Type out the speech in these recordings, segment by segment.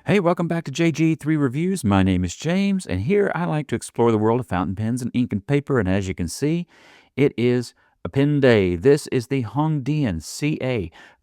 Hey, welcome back to JG3 Reviews. My name is James, and here I like to explore the world of fountain pens and ink and paper. And as you can see, it is a pen day. This is the Hongdian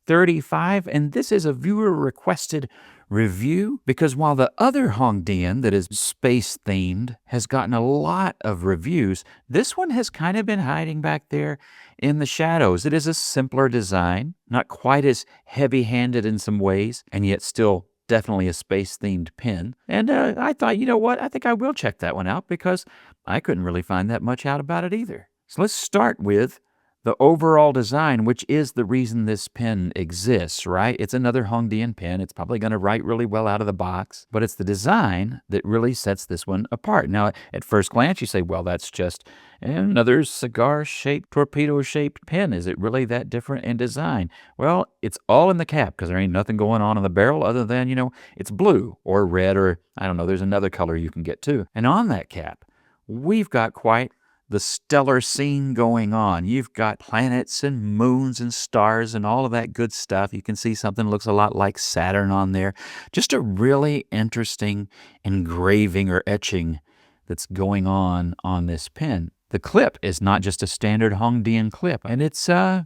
CA35, and this is a viewer-requested review because while the other Hongdian that is space-themed has gotten a lot of reviews, this one has kind of been hiding back there in the shadows. It is a simpler design, not quite as heavy-handed in some ways, and yet still definitely a space-themed pen. And I thought, you know what? I think I will check that one out because I couldn't really find that much out about it either. So let's start with the overall design, which is the reason this pen exists, right? It's another Hongdian pen. It's probably going to write really well out of the box, but it's the design that really sets this one apart. Now, at first glance, you say, well, that's just another cigar-shaped, torpedo-shaped pen. Is it really that different in design? Well, it's all in the cap because there ain't nothing going on in the barrel other than, it's blue or red or, I don't know, there's another color you can get too. And on that cap, we've got quite the stellar scene going on. You've got planets and moons and stars and all of that good stuff. You can see something that looks a lot like Saturn on there. Just a really interesting engraving or etching that's going on this pen. The clip is not just a standard Hongdian clip, and it's, well,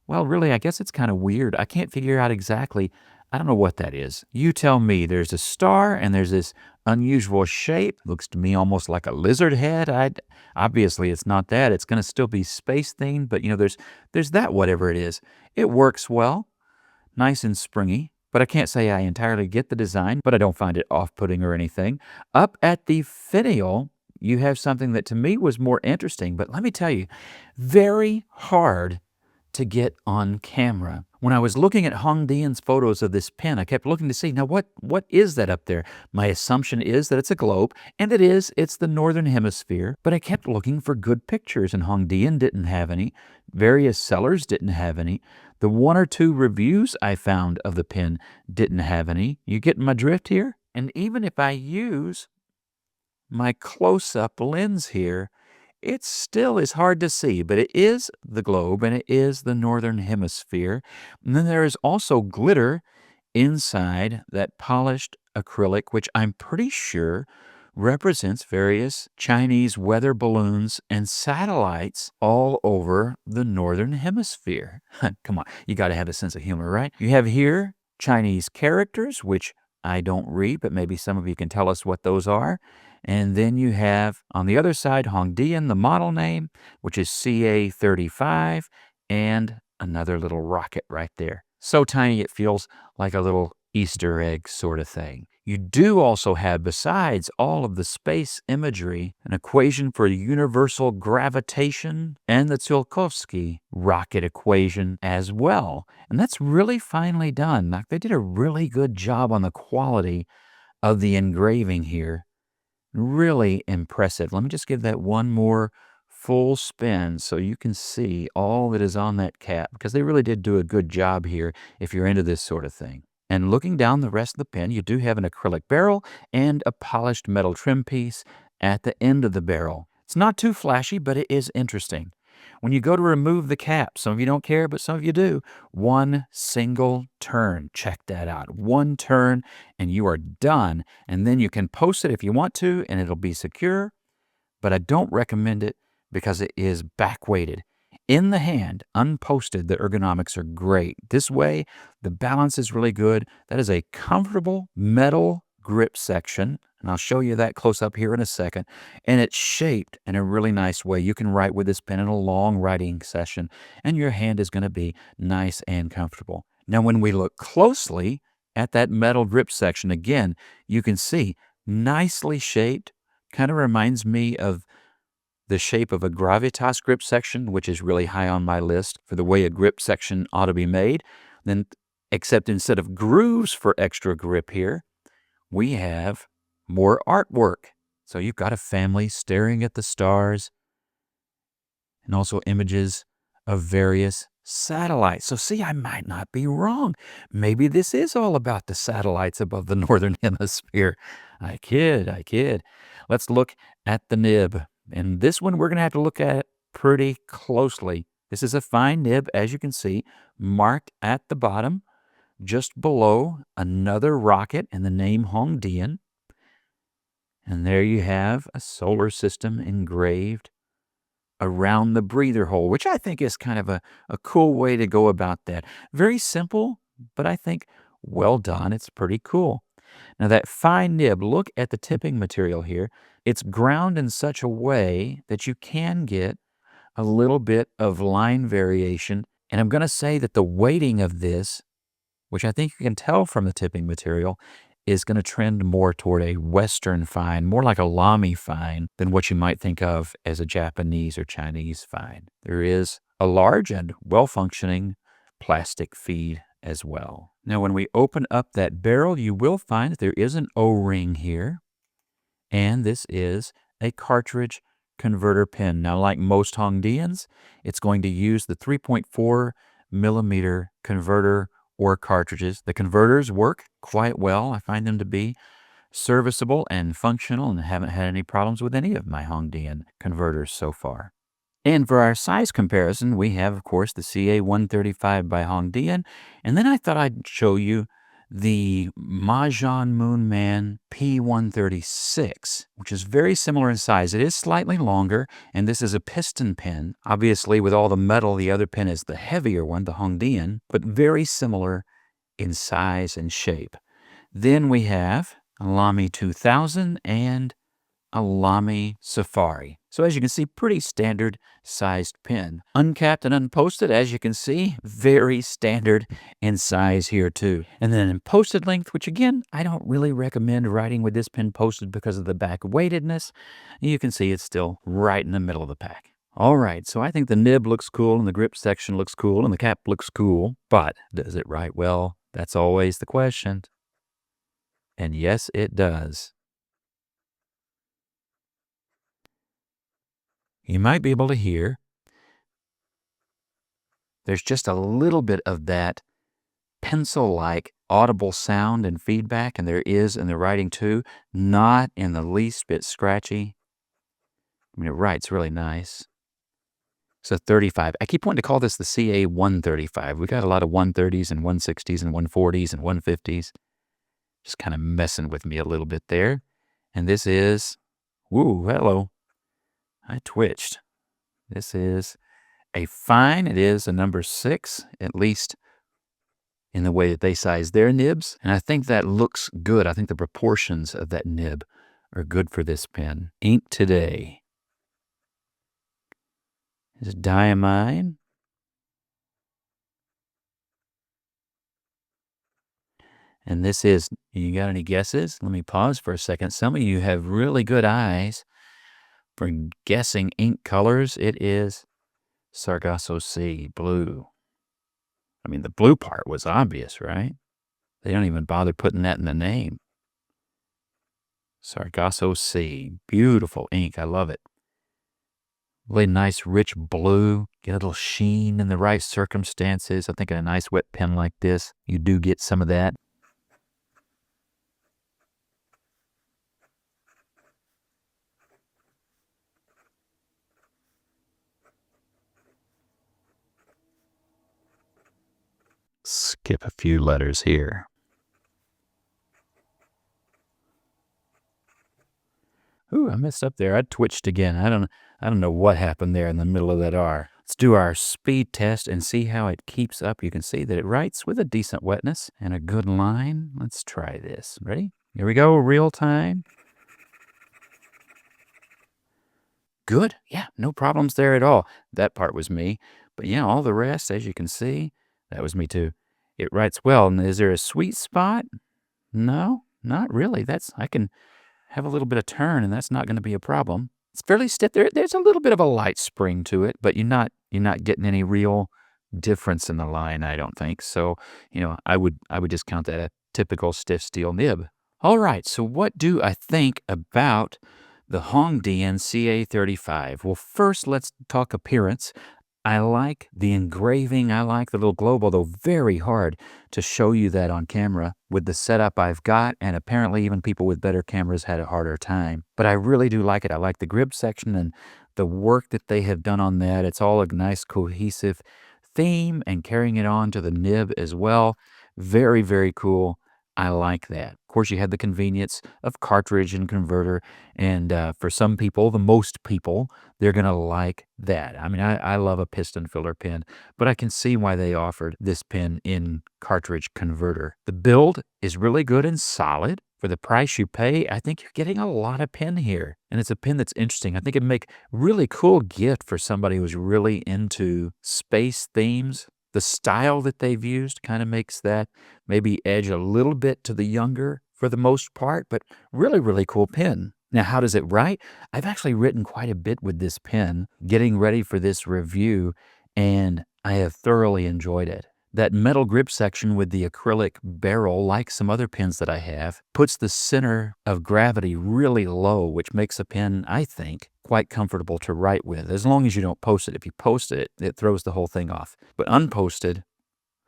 really, I guess it's kind of weird. I can't figure out exactly. I don't know what that is. You tell me. There's a star, and there's this unusual shape. Looks to me almost like a lizard head. Obviously, it's not that. It's going to still be space-themed, but, there's that whatever it is. It works well, nice and springy, but I can't say I entirely get the design, but I don't find it off-putting or anything. Up at the finial, you have something that to me was more interesting, but let me tell you, very hard to get on camera. When I was looking at Hongdian's photos of this pen, I kept looking to see, now what is that up there? My assumption is that it's a globe, and it's the northern hemisphere, but I kept looking for good pictures, and Hongdian didn't have any. Various sellers didn't have any. The one or two reviews I found of the pen didn't have any. You getting my drift here? And even if I use my close-up lens here, it still is hard to see, but it is the globe and it is the northern hemisphere. And then there is also glitter inside that polished acrylic, which I'm pretty sure represents various Chinese weather balloons and satellites all over the northern hemisphere. Come on, you got to have a sense of humor, right? You have here Chinese characters, which I don't read, but maybe some of you can tell us what those are. And then you have, on the other side, Hongdian, the model name, which is CA35, and another little rocket right there. So tiny it feels like a little Easter egg sort of thing. You do also have, besides all of the space imagery, an equation for universal gravitation and the Tsiolkovsky rocket equation as well. And that's really finely done. Like, they did a really good job on the quality of the engraving here. Really impressive. Let me just give that one more full spin so you can see all that is on that cap, because they really did do a good job here if you're into this sort of thing. And looking down the rest of the pen, you do have an acrylic barrel and a polished metal trim piece at the end of the barrel. It's not too flashy, but it is interesting. When you go to remove the cap, some of you don't care, but some of you do, one single turn. Check that out. One turn, and you are done. And then you can post it if you want to, and it'll be secure. But I don't recommend it because it is back-weighted. In the hand, unposted, the ergonomics are great. This way, the balance is really good. That is a comfortable metal grip section, and I'll show you that close up here in a second. And it's shaped in a really nice way. You can write with this pen in a long writing session, and your hand is going to be nice and comfortable. Now, when we look closely at that metal grip section, again, you can see nicely shaped. Kind of reminds me of the shape of a gravitas grip section, which is really high on my list for the way a grip section ought to be made. Then, except instead of grooves for extra grip here, we have more artwork. So you've got a family staring at the stars and also images of various satellites. So see, I might not be wrong. Maybe this is all about the satellites above the northern hemisphere. I kid. Let's look at the nib. And this one we're going to have to look at pretty closely. This is a fine nib, as you can see, marked at the bottom just below another rocket and the name Hongdian. And there you have a solar system engraved around the breather hole, which I think is kind of a cool way to go about that. Very simple, but I think well done. It's pretty cool. Now, that fine nib, look at the tipping material here. It's ground in such a way that you can get a little bit of line variation. And I'm going to say that the weighting of this, which I think you can tell from the tipping material, is going to trend more toward a Western fine, more like a Lamy fine than what you might think of as a Japanese or Chinese fine. There is a large and well-functioning plastic feed as well. Now, when we open up that barrel, you will find that there is an O-ring here, and this is a cartridge converter pin. Now, like most Hongdians, it's going to use the 3.4 millimeter converter or cartridges. The converters work quite well. I find them to be serviceable and functional, and haven't had any problems with any of my Hongdian converters so far. And for our size comparison, we have, of course, the CA135 by Hongdian, and then I thought I'd show you the Mahjong Moonman P136, which is very similar in size. It is slightly longer, and this is a piston pin. Obviously, with all the metal, the other pin is the heavier one, the Hongdian, but very similar in size and shape. Then we have a Lamy 2000 and a Lamy Safari. So as you can see, pretty standard sized pin. Uncapped and unposted, as you can see, very standard in size here too. And then in posted length, which again, I don't really recommend writing with this pin posted because of the back weightedness. You can see it's still right in the middle of the pack. All right, so I think the nib looks cool and the grip section looks cool and the cap looks cool, but does it write well? That's always the question. And yes, it does. You might be able to hear there's just a little bit of that pencil-like audible sound and feedback, and there is in the writing too, not in the least bit scratchy. I mean, it writes really nice. So 35. I keep wanting to call this the CA135. We got a lot of 130s and 160s and 140s and 150s. Just kind of messing with me a little bit there. And this is, woo, hello. I twitched. This is a fine. It is a number 6, at least in the way that they size their nibs. And I think that looks good. I think the proportions of that nib are good for this pen. Ink Today. This is diamine. And this is, you got any guesses? Let me pause for a second. Some of you have really good eyes for guessing ink colors. It is Sargasso Sea blue. I mean, the blue part was obvious, right? They don't even bother putting that in the name. Sargasso Sea. Beautiful ink. I love it. Really nice, rich blue. Get a little sheen in the right circumstances. I think in a nice wet pen like this, you do get some of that. Skip a few letters here. Ooh, I messed up there. I twitched again. I don't know what happened there in the middle of that R. Let's do our speed test and see how it keeps up. You can see that it writes with a decent wetness and a good line. Let's try this. Ready? Here we go, real time. Good. Yeah, no problems there at all. That part was me. But yeah, all the rest, as you can see, that was me too. It writes well. And is there a sweet spot? No, not really. I can have a little bit of turn, and that's not going to be a problem. It's fairly stiff. There's a little bit of a light spring to it, but you're not getting any real difference in the line, I don't think. So, I would just count that a typical stiff steel nib. All right, so what do I think about the Hongdian CA35? Well, first, let's talk appearance. I like the engraving. I like the little globe, although very hard to show you that on camera with the setup I've got, and apparently even people with better cameras had a harder time. But I really do like it. I like the grip section and the work that they have done on that. It's all a nice cohesive theme and carrying it on to the nib as well. Very, very cool. I like that. Of course, you have the convenience of cartridge and converter, and for some people, the most people, they're going to like that. I mean, I love a piston filler pen, but I can see why they offered this pen in cartridge converter. The build is really good and solid. For the price you pay, I think you're getting a lot of pen here. And it's a pen that's interesting. I think it'd make really cool gift for somebody who's really into space themes. The style that they've used kind of makes that maybe edge a little bit to the younger for the most part, but really, really cool pen. Now, how does it write? I've actually written quite a bit with this pen, getting ready for this review, and I have thoroughly enjoyed it. That metal grip section with the acrylic barrel, like some other pens that I have, puts the center of gravity really low, which makes a pen, I think, quite comfortable to write with, as long as you don't post it. If you post it, it throws the whole thing off. But unposted,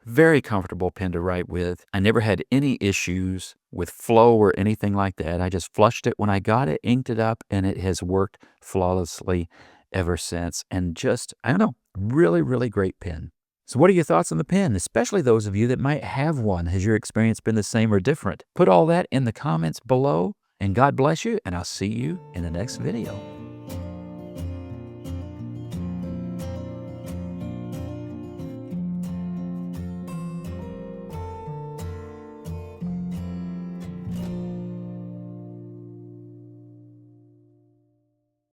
very comfortable pen to write with. I never had any issues with flow or anything like that. I just flushed it when I got it, inked it up, and it has worked flawlessly ever since. And just, I don't know, really, really great pen. So what are your thoughts on the pen, especially those of you that might have one? Has your experience been the same or different? Put all that in the comments below, and God bless you, and I'll see you in the next video.